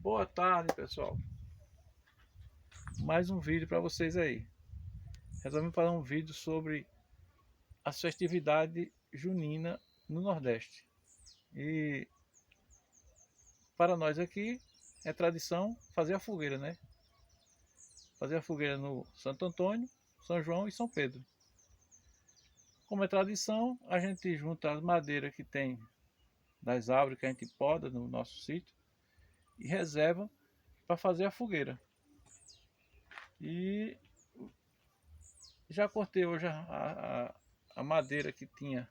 Boa tarde, pessoal. Mais um vídeo para vocês aí. Resolvi fazer um vídeo sobre as festividades juninas no Nordeste. E para nós aqui é tradição fazer a fogueira, né? Fazer a fogueira no Santo Antônio, São João e São Pedro. Como é tradição, a gente junta as madeiras que tem das árvores que a gente poda no nosso sítio e reserva para fazer a fogueira. E já cortei hoje a madeira que tinha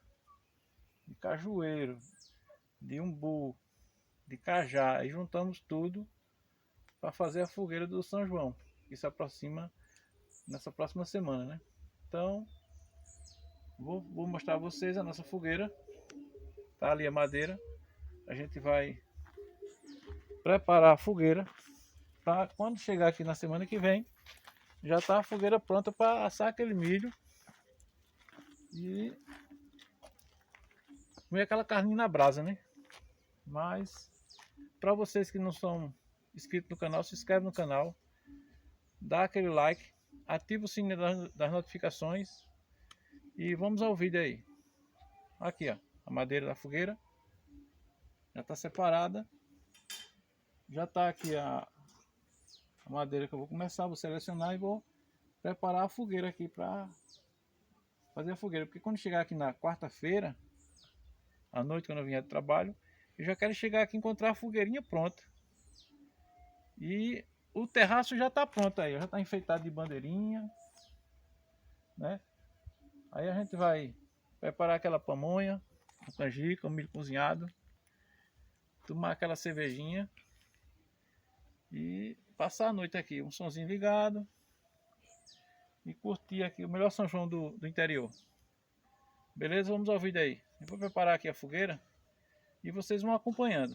de cajueiro, de umbu, de cajá, e juntamos tudo para fazer a fogueira do São João, que se aproxima nessa próxima semana, né? Então, vou mostrar a vocês a nossa fogueira. Tá ali a madeira. A gente vai preparar a fogueira para quando chegar aqui na semana que vem, já tá a fogueira pronta para assar aquele milho e comer aquela carninha na brasa, né? Mas para vocês que não são inscritos no canal, se inscreve no canal, dá aquele like, ativa o sininho das notificações e vamos ao vídeo aí. Aqui, ó, a madeira da fogueira já está separada, já está aqui a madeira que eu vou começar, vou selecionar e vou preparar a fogueira aqui para fazer a fogueira, porque quando chegar aqui na quarta-feira à noite, quando eu vier do trabalho, eu já quero chegar aqui e encontrar a fogueirinha pronta. E o terraço já está pronto aí, já está enfeitado de bandeirinha, né? Aí a gente vai preparar aquela pamonha, a canjica, o milho cozinhado, tomar aquela cervejinha e passar a noite aqui, um sonzinho ligado e curtir aqui o melhor São João do interior. Beleza? Vamos ao vídeo aí. Eu vou preparar aqui a fogueira e vocês vão acompanhando.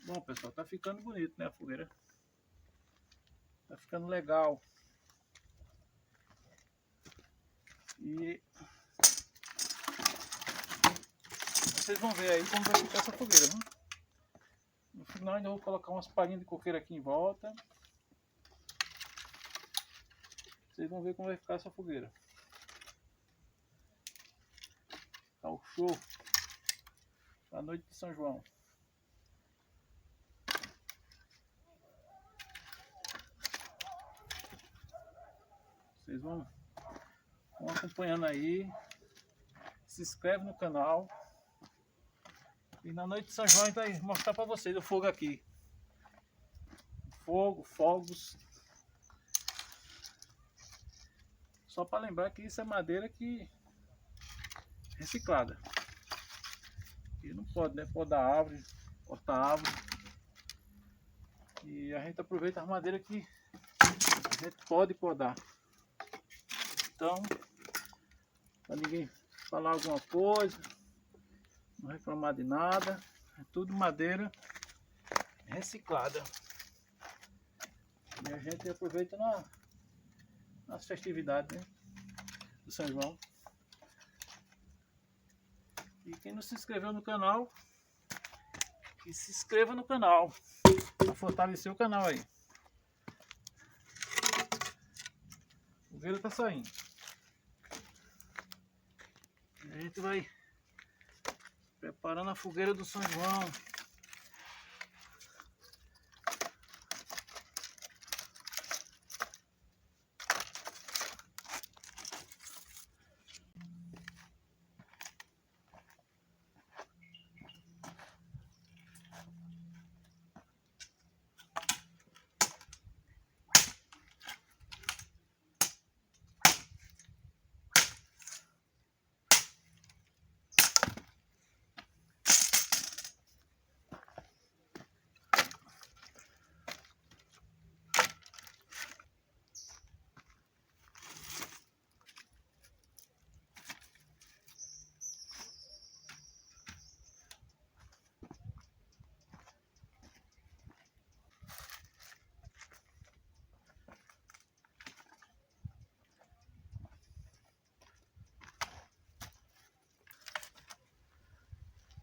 Bom, pessoal, tá ficando bonito, né, a fogueira? Tá ficando legal. E vocês vão ver aí como vai ficar essa fogueira, viu? No final ainda vou colocar umas palhinhas de coqueiro aqui em volta. Vocês vão ver como vai ficar essa fogueira. Tá o show da noite de São João. Vocês vão acompanhando aí. Se inscreve no canal. E na noite de São João a gente vai mostrar para vocês o fogo aqui. Fogos. Só para lembrar que isso é madeira que reciclada. E não pode, né? Podar árvore, cortar árvore. E a gente aproveita as madeiras que a gente pode podar. Então, para ninguém falar alguma coisa, não reclamar de nada, é tudo madeira reciclada. E a gente aproveita nas festividades, né, do São João. E quem não se inscreveu no canal, que se inscreva no canal, para fortalecer o canal aí. A fogueira tá saindo. A gente vai preparando a fogueira do São João.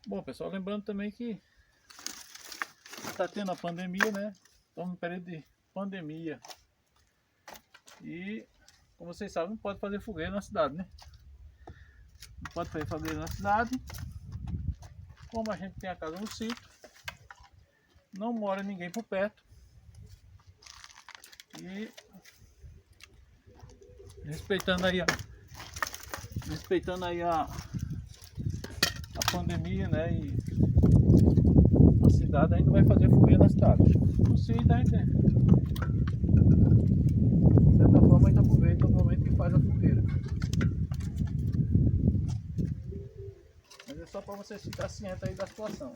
Bom, pessoal, lembrando também que está tendo a pandemia, né? Estamos no período de pandemia. E, como vocês sabem, não pode fazer fogueira na cidade, né? Não pode fazer fogueira na cidade. Como a gente tem a casa no sítio, não mora ninguém por perto. E respeitando aí a pandemia, né? E a cidade ainda vai fazer fogueira na cidade. No sítio a gente, de certa forma, a gente aproveita o momento que faz a fogueira. Mas é só para vocês ficarem cientes aí da situação.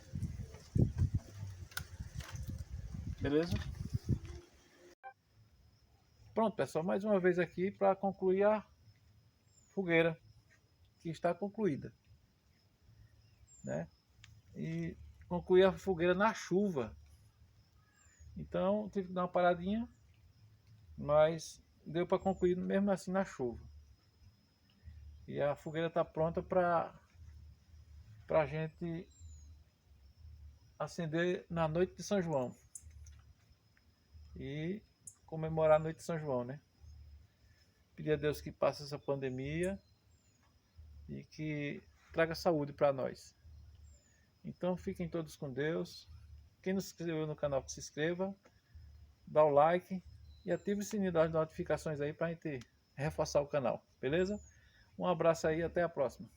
Beleza? Pronto, pessoal, mais uma vez aqui para concluir a fogueira, que está concluída, né? E concluir a fogueira na chuva. Então tive que dar uma paradinha, mas deu para concluir mesmo assim na chuva. E a fogueira está pronta para a gente acender na noite de São João e comemorar a noite de São João, né? Pedir a Deus que passe essa pandemia e que traga saúde para nós. Então fiquem todos com Deus. Quem não se inscreveu no canal, que se inscreva, dá o like e ative o sininho das notificações aí para a gente reforçar o canal, beleza? Um abraço aí, até a próxima.